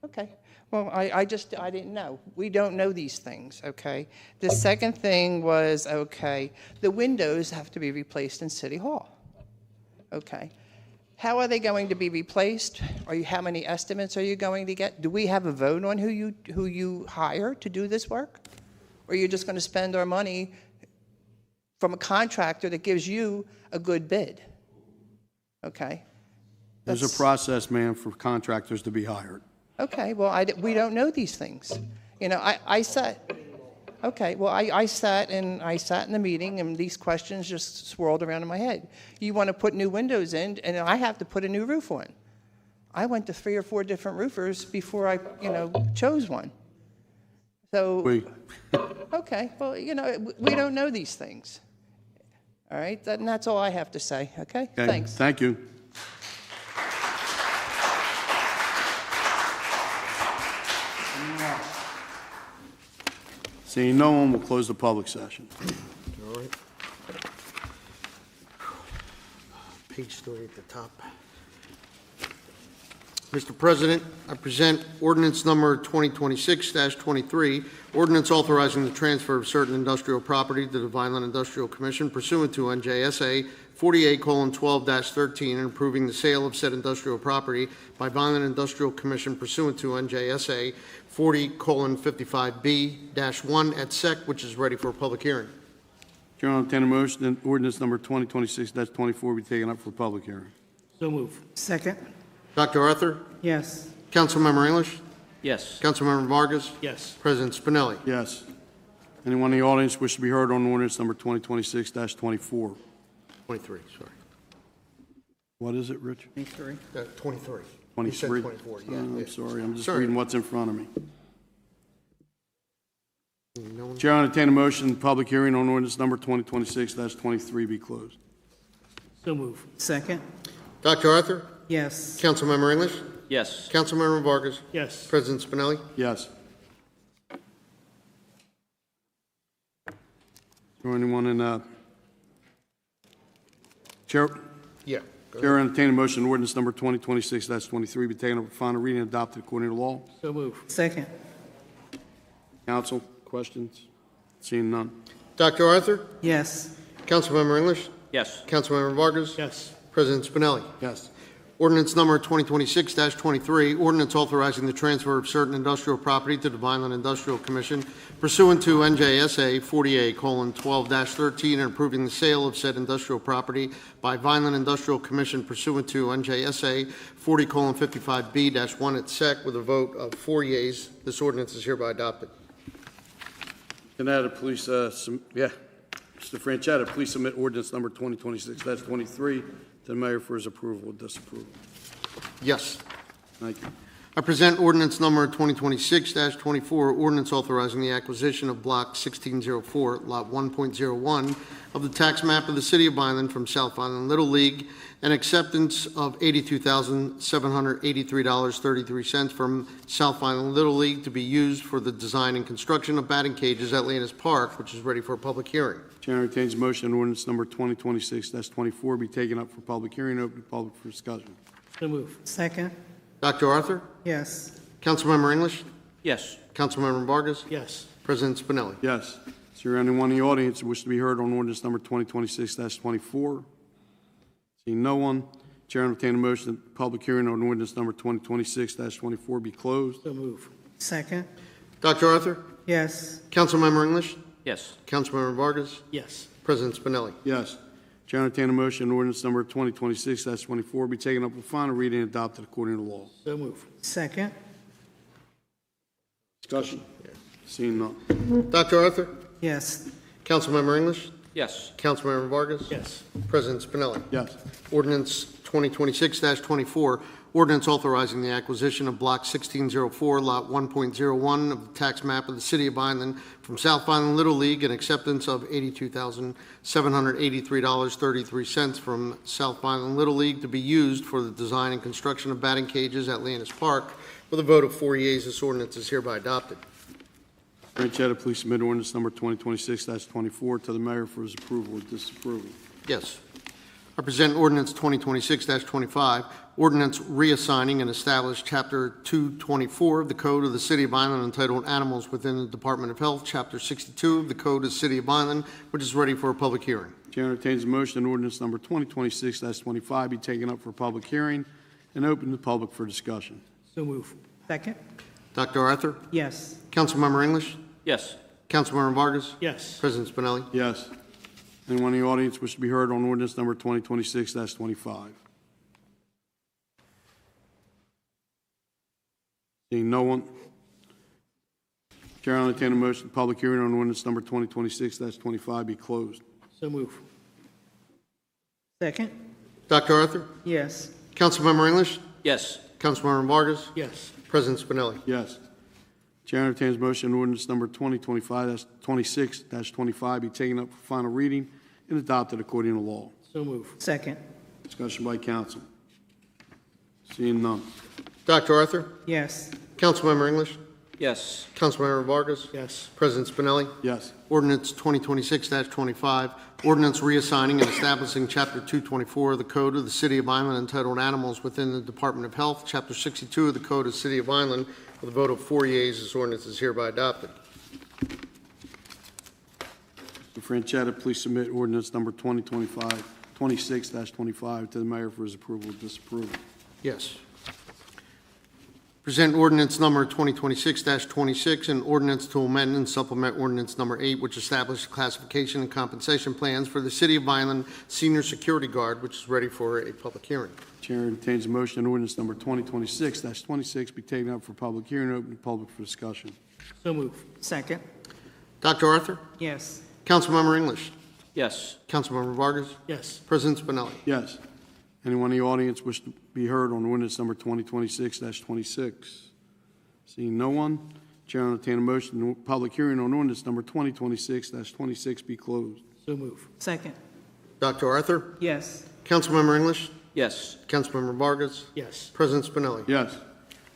Okay. Well, I didn't know. We don't know these things, okay? The second thing was, okay, the windows have to be replaced in City Hall. Okay. How are they going to be replaced? How many estimates are you going to get? Do we have a vote on who you hire to do this work? Or are you just going to spend our money from a contractor that gives you a good bid? Okay. There's a process, ma'am, for contractors to be hired. Okay, well, we don't know these things. You know, I sat, okay, well, I sat in the meeting, and these questions just swirled around in my head. You want to put new windows in, and I have to put a new roof on. I went to 3 or 4 different roofers before I, chose one. So, okay, well, we don't know these things. All right, and that's all I have to say, okay? Thanks. Thank you. Seeing no one, we'll close the public session. All right. Page 3 at the top. Mr. President, I present ordinance number 2026-23, ordinance authorizing the transfer of certain industrial property to the Vineland Industrial Commission pursuant to NJSA 48:12-13 and approving the sale of said industrial property by Vineland Industrial Commission pursuant to NJSA 40:55B-1 at SEC, which is ready for a public hearing. Chair, I'll entertain a motion that ordinance number 2026-24 be taken up for public hearing. So move. Second? Dr. Arthur? Yes. Councilmember English? Yes. Councilmember Vargas? Yes. President Spinelli? Yes. Anyone in the audience wish to be heard on ordinance number 2026-24? 23, sorry. What is it, Rich? 23. 23. 23? You said 24, yeah. I'm yeah. sorry, I'm just Sorry. reading what's in front of me. No one- Chair, I entertain a motion, public hearing on ordinance number 2026-23 be closed. So move. Second? Dr. Arthur? Yes. Councilmember English? Yes. Councilmember Vargas? Yes. President Spinelli? Yes. Or anyone in, Chair, Yeah. Go Chair, I ahead. entertain a motion, ordinance number 2026-23 be taken up for final reading and adopted according to law. So move. Second? Council, questions? Seeing none. Dr. Arthur? Yes. Councilmember English? Yes. Councilmember Vargas? Yes. President Spinelli? Yes. Ordinance number 2026-23, ordinance authorizing the transfer of certain industrial property to the Vineland Industrial Commission pursuant to NJSA 40A:12-13 and approving the sale of said industrial property by Vineland Industrial Commission pursuant to NJSA 40:55B-1 at SEC with a vote of 4 yeas. This ordinance is hereby adopted. Can I have please, Mr. Franchetta, please submit ordinance number 2026-23 to the mayor for his approval or disapproval. Yes. Thank you. I present ordinance number 2026-24, ordinance authorizing the acquisition of Block 1604, Lot 1.01 of the tax map of the City of Vineland from South Vineland Little League and acceptance of $82,783.33 from South Vineland Little League to be used for the design and construction of batting cages at Landis Park, which is ready for a public hearing. Chair entertains a motion ordinance number 2026-24 be taken up for public hearing, open to public for discussion. So move. Second? Dr. Arthur? Yes. Councilmember English? Yes. Councilmember Vargas? Yes. President Spinelli? Yes. Is there anyone in the audience who wishes to be heard on ordinance number 2026-24? Seeing no one, Chair entertain a motion that public hearing on ordinance number 2026-24 be closed. So move. Second? Dr. Arthur? Yes. Councilmember English? Yes. Councilmember Vargas? Yes. President Spinelli? Yes. Chair entertain a motion ordinance number 2026-24 be taken up for final reading and adopted according to law. So move. Second? Discussion? Seeing none. Dr. Arthur? Yes. Councilmember English? Yes. Councilmember Vargas? Yes. President Spinelli? Yes. Ordinance 2026-24, ordinance authorizing the acquisition of Block 1604, Lot 1.01 of the tax map of the City of Vineland from South Vineland Little League and acceptance of $82,783.33 from South Vineland Little League to be used for the design and construction of batting cages at Landis Park. With a vote of 4 yeas, this ordinance is hereby adopted. Franchetta, please submit ordinance number 2026-24 to the mayor for his approval or disapproval. Yes. I present ordinance 2026-25, ordinance reassigning and establish Chapter 224 of the Code of the City of Vineland entitled Animals within the Department of Health, Chapter 62 of the Code of the City of Vineland, which is ready for a public hearing. Chair entertains a motion ordinance number 2026-25 be taken up for public hearing and open to the public for discussion. So move. Second? Dr. Arthur? Yes. Councilmember English? Yes. Councilmember Vargas? Yes. President Spinelli? Yes. Anyone in the audience wish to be heard on ordinance number 2026-25? Seeing no one, Chair, I'll entertain a motion, public hearing on ordinance number 2026-25 be closed. So move. Second? Dr. Arthur? Yes. Councilmember English? Yes. Councilmember Vargas? Yes. President Spinelli? Yes. Chair entertains a motion ordinance number 2026-25 be taken up for final reading and adopted according to law. So move. Second? Discussion by council. Seeing none. Dr. Arthur? Yes. Councilmember English? Yes. Councilmember Vargas? Yes. President Spinelli? Yes. Ordinance 2026-25, ordinance reassigning and establishing Chapter 224 of the Code of the City of Vineland entitled Animals within the Department of Health, Chapter 62 of the Code of the City of Vineland. With a vote of 4 yeas, this ordinance is hereby adopted. Mr. Franchetta, please submit ordinance number 26-25 to the mayor for his approval or disapproval. Yes. Present ordinance number 2026-26, an ordinance to amend and supplement ordinance number 8, which establishes classification and compensation plans for the City of Vineland Senior Security Guard, which is ready for a public hearing. Chair entertains a motion that ordinance number 2026-26 be taken up for public hearing, open to public for discussion. So move. Second? Dr. Arthur? Yes. Councilmember English? Yes. Councilmember Vargas? Yes. President Spinelli? Yes. Anyone in the audience wish to be heard on ordinance number 2026-26? Seeing no one, Chair will entertain a motion, the public hearing on ordinance number 2026-26 be closed. So move. Second. Dr. Arthur? Yes. Councilmember English? Yes. Councilmember Vargas? Yes. President Spinelli? Yes.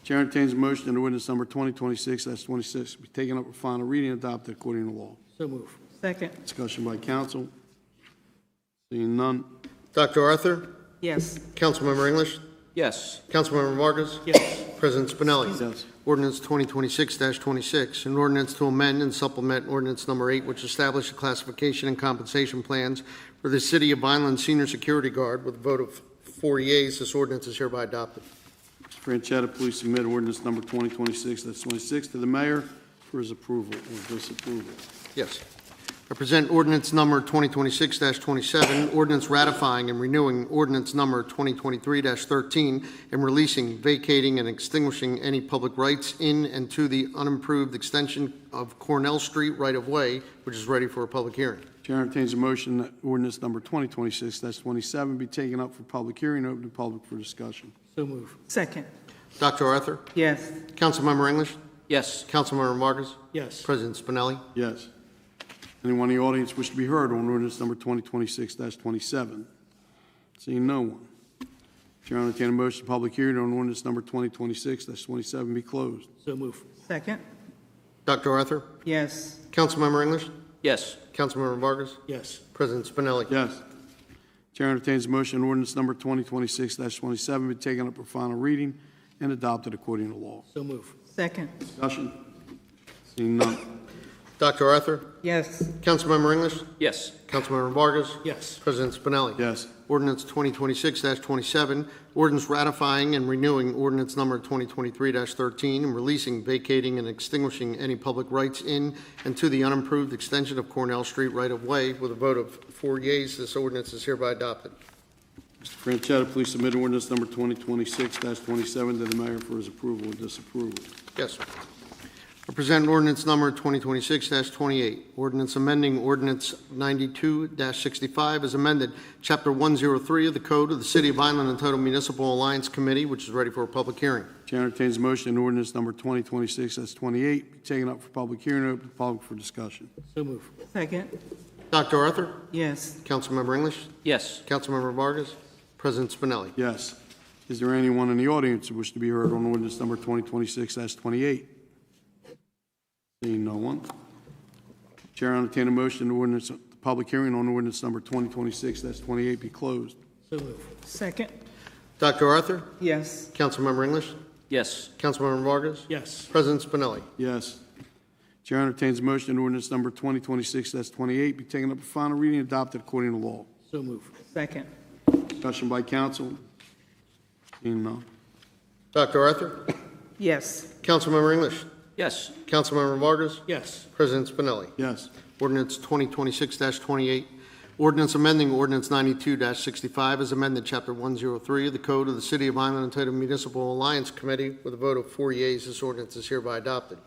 Chair entertains a motion that ordinance number 2026-26 be taken up for final reading and adopted according to law. So move. Second. Discussion by council. Seeing none. Dr. Arthur? Yes. Councilmember English? Yes. Councilmember Vargas? Yes. President Spinelli? Yes. Ordinance 2026-26, an ordinance to amend and supplement ordinance number 8, which established the classification and compensation plans for the City of Vineland Senior Security Guard. With a vote of 4 yeas, this ordinance is hereby adopted. Mr. Franchetta, please submit ordinance number 2026-26 to the mayor for his approval or disapproval. Yes. I present ordinance number 2026-27, ordinance ratifying and renewing ordinance number 2023-13 and releasing, vacating, and extinguishing any public rights in and to the unimproved extension of Cornell Street right-of-way, which is ready for a public hearing. Chair entertains a motion that ordinance number 2026-27 be taken up for public hearing, open to public for discussion. So move. Second. Dr. Arthur? Yes. Councilmember English? Yes. Councilmember Vargas? Yes. President Spinelli? Yes. Anyone in the audience wish to be heard on ordinance number 2026-27? Seeing no one. Chair will entertain a motion, public hearing on ordinance number 2026-27 be closed. So move. Second. Dr. Arthur? Yes. Councilmember English? Yes. Councilmember Vargas? Yes. President Spinelli? Yes. Chair entertains a motion, ordinance number 2026-27 be taken up for final reading and adopted according to law. So move. Second. Discussion? Seeing none. Dr. Arthur? Yes. Councilmember English? Yes. Councilmember Vargas? Yes. President Spinelli? Yes. Ordinance 2026-27, ordinance ratifying and renewing ordinance number 2023-13 and releasing, vacating, and extinguishing any public rights in and to the unimproved extension of Cornell Street right-of-way. With a vote of 4 yeas, this ordinance is hereby adopted. Mr. Franchetta, please submit ordinance number 2026-27 to the mayor for his approval or disapproval. Yes. I present ordinance number 2026-28, ordinance amending ordinance 92-65 as amended, Chapter 103 of the Code of the City of Vineland entitled Municipal Alliance Committee, which is ready for a public hearing. Chair entertains a motion, ordinance number 2026-28 be taken up for public hearing, open to public for discussion. So move. Second. Dr. Arthur? Yes. Councilmember English? Yes. Councilmember Vargas? President Spinelli? Yes. Is there anyone in the audience who wishes to be heard on ordinance number 2026-28? Seeing no one. Chair will entertain a motion, ordinance, public hearing on ordinance number 2026-28 be closed. So move. Second. Dr. Arthur? Yes. Councilmember English? Yes. Councilmember Vargas? Yes. President Spinelli? Yes. Chair entertains a motion, ordinance number 2026-28 be taken up for final reading and adopted according to law. So move. Second. Discussion by council. Seeing none. Dr. Arthur? Yes. Councilmember English? Yes. Councilmember Vargas? Yes. President Spinelli? Yes. Ordinance 2026-28, ordinance amending ordinance 92-65 as amended Chapter 103 of the Code of the City of Vineland entitled Municipal Alliance Committee. With a vote of 4 yeas, this ordinance is hereby adopted.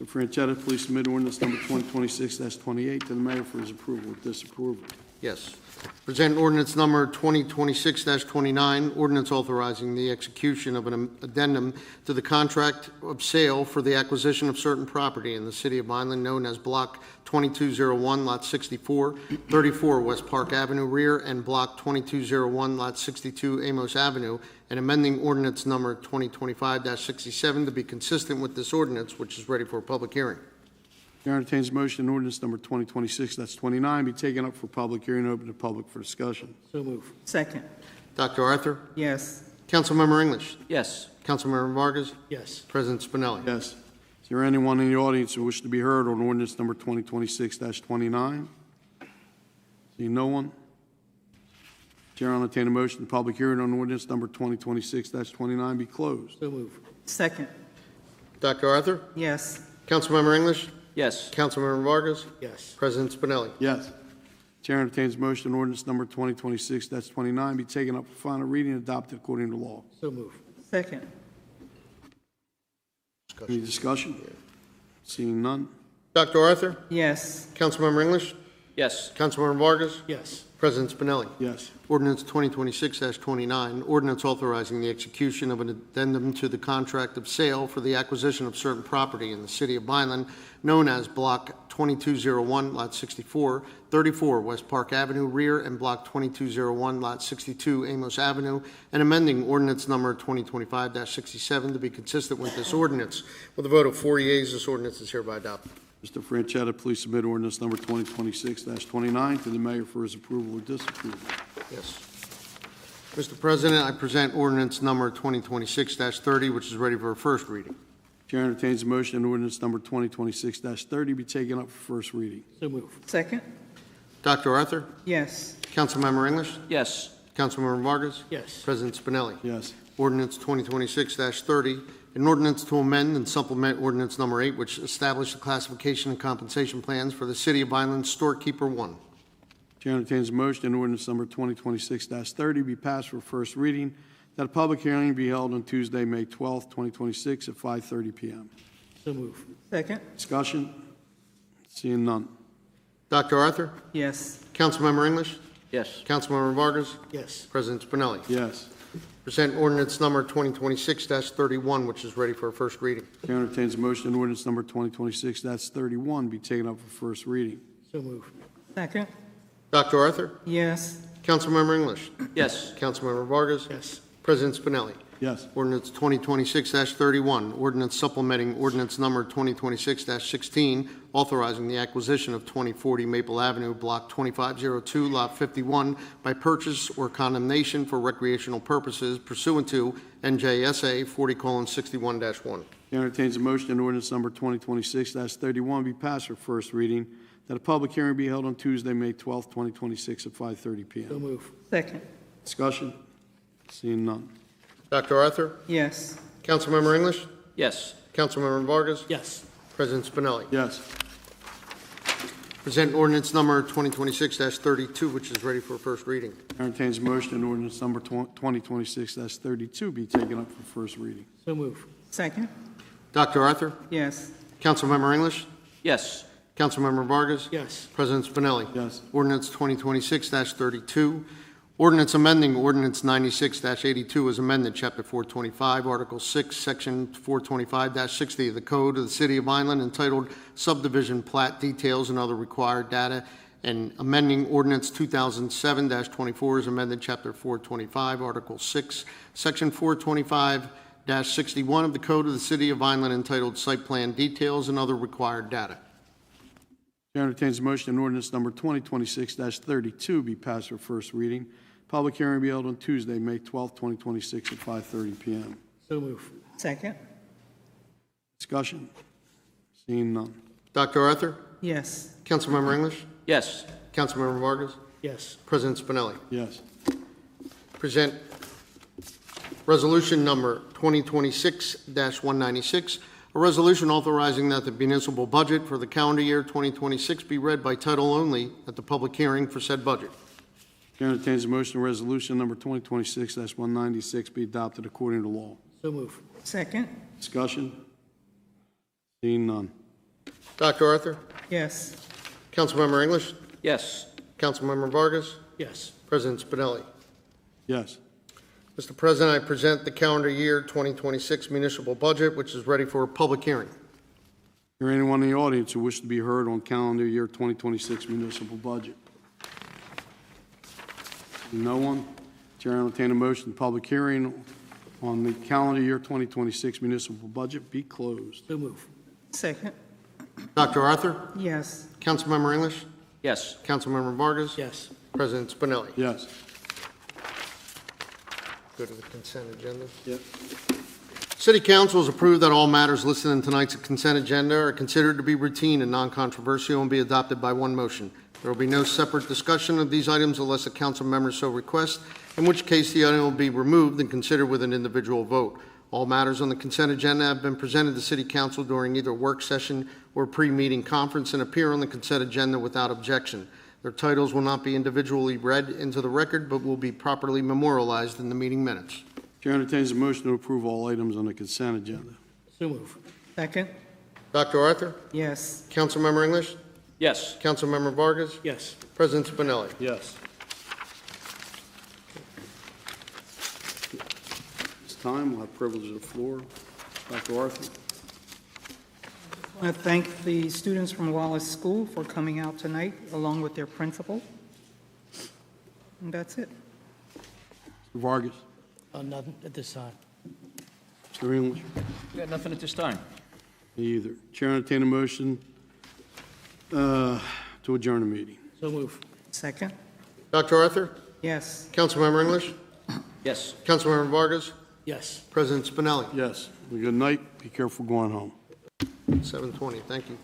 Mr. Franchetta, please submit ordinance number 2026-28 to the mayor for his approval or disapproval. Yes. Present ordinance number 2026-29, ordinance authorizing the execution of an addendum to the contract of sale for the acquisition of certain property in the City of Vineland known as Block 2201, Lot 64, 34 West Park Avenue rear, and Block 2201, Lot 62 Amos Avenue, and amending ordinance number 2025-67 to be consistent with this ordinance, which is ready for a public hearing. Chair entertains a motion, ordinance number 2026-29 be taken up for public hearing and open to public for discussion. So move. Second. Dr. Arthur? Yes. Councilmember English? Yes. Councilmember Vargas? Yes. President Spinelli? Yes. Is there anyone in the audience who wishes to be heard on ordinance number 2026-29? Seeing no one. Chair will entertain a motion, public hearing on ordinance number 2026-29 be closed. So move. Second. Dr. Arthur? Yes. Councilmember English? Yes. Councilmember Vargas? Yes. President Spinelli? Yes. Chair entertains a motion, ordinance number 2026-29 be taken up for final reading and adopted according to law. So move. Second. Any discussion? Seeing none. Dr. Arthur? Yes. Councilmember English? Yes. Councilmember Vargas? Yes. President Spinelli. Yes. Ordinance 2026-29, ordinance authorizing the execution of an addendum to the contract of sale for the acquisition of certain property in the city of Vineland, known as Block 2201, Lot 64, 34 West Park Avenue rear, and Block 2201, Lot 62 Amos Avenue, and amending ordinance number 2025-67 to be consistent with this ordinance. With a vote of 4 yeas, this ordinance is hereby adopted. Mr. Franchetta, please submit ordinance number 2026-29 to the mayor for his approval or disapproval. Yes. Mr. President, I present ordinance number 2026-30, which is ready for a first reading. Chair entertains a motion that ordinance number 2026-30 be taken up for first reading. So move. Second? Dr. Arthur? Yes. Councilmember English? Yes. Councilmember Vargas? Yes. President Spinelli. Yes. Ordinance 2026-30, an ordinance to amend and supplement ordinance number 8, which established the classification and compensation plans for the City of Vineland Storekeeper 1. Chair entertains a motion that ordinance number 2026-30 be passed for first reading, that a public hearing be held on Tuesday, May 12th, 2026 at 5:30 p.m. So move. Second? Discussion? Seeing none. Dr. Arthur? Yes. Councilmember English? Yes. Councilmember Vargas? Yes. President Spinelli. Yes. Present ordinance number 2026-31, which is ready for a first reading. Chair entertains a motion that ordinance number 2026-31 be taken up for first reading. So move. Second? Dr. Arthur? Yes. Councilmember English? Yes. Councilmember Vargas? Yes. President Spinelli. Yes. Ordinance 2026-31, ordinance supplementing ordinance number 2026-16, authorizing the acquisition of 2040 Maple Avenue, Block 2502, Lot 51, by purchase or condemnation for recreational purposes pursuant to NJSA 40:61-1. Chair entertains a motion that ordinance number 2026-31 be passed for first reading, that a public hearing be held on Tuesday, May 12th, 2026 at 5:30 So p.m. move. Second? Discussion? Seeing none. Dr. Arthur? Yes. Councilmember English? Yes. Councilmember Vargas? Yes. President Spinelli. Yes. Present ordinance number 2026-32, which is ready for first reading. Chair entertains a motion that ordinance number 2026-32 be taken up for first reading. So move. Second? Dr. Arthur? Yes. Councilmember English? Yes. Councilmember Vargas? Yes. President Spinelli. Yes. Ordinance 2026-32, ordinance amending ordinance 96-82 as amended, Chapter 425, Article 6, Section 425-60 of the Code of the City of Vineland entitled Subdivision Plat Details and Other Required Data, and amending ordinance 2007-24 as amended, Chapter 425, Article 6, Section 425-61 of the Code of the City of Vineland entitled Site Plan Details and Other Required Data. Chair entertains a motion that ordinance number 2026-32 be passed for first reading. Public hearing be held on Tuesday, May 12th, 2026 at 5:30 p.m. So move. Second? Discussion? Seeing none. Dr. Arthur? Yes. Councilmember English? Yes. Councilmember Vargas? Yes. President Spinelli. Yes. Present resolution number 2026-196, a resolution authorizing that the municipal budget for the calendar year 2026 be read by title only at the public hearing for said budget. Chair entertains a motion resolution number 2026-196 be adopted according to law. So move. Second? Discussion? Seeing none. Dr. Arthur? Yes. Councilmember English? Yes. Councilmember Vargas? Yes. President Spinelli. Yes. Mr. President, I present the calendar year 2026 municipal budget, which is ready for a public hearing. Is there anyone in the audience who wishes to be heard on calendar year 2026 municipal budget? No one? Chair will entertain a motion, public hearing on the calendar year 2026 municipal budget be closed. So move. Second? Dr. Arthur? Yes. Councilmember English? Yes. Councilmember Vargas? Yes. President Spinelli. Yes. Go to the consent agenda. Yep. City Council has approved that all matters listed in tonight's consent agenda are considered to be routine and non-controversial and be adopted by one motion. There will be no separate discussion of these items unless a council member so requests, in which case the item will be removed and considered with an individual vote. All matters on the consent agenda have been presented to City Council during either work session or pre-meeting conference and appear on the consent agenda without objection. Their titles will not be individually read into the record, but will be properly memorialized in the meeting minutes. Chair entertains a motion to approve all items on the consent agenda. So move. Second? Dr. Arthur? Yes. Councilmember English? Yes. Councilmember Vargas? Yes. President Spinelli. Yes. This time, we'll have privilege of the floor. Dr. Arthur? I want to thank the students from Wallace School for coming out tonight, along with their principal. And that's it. Mr. Vargas? Nothing at this time. Mr. English? Got nothing at this time. Me either. Chair, entertain a motion to adjourn the meeting. So move. Second? Dr. Arthur? Yes. Councilmember English? Yes. Councilmember Vargas? Yes. President Spinelli. Yes. Good night. Be careful going home. 7:20. Thank you.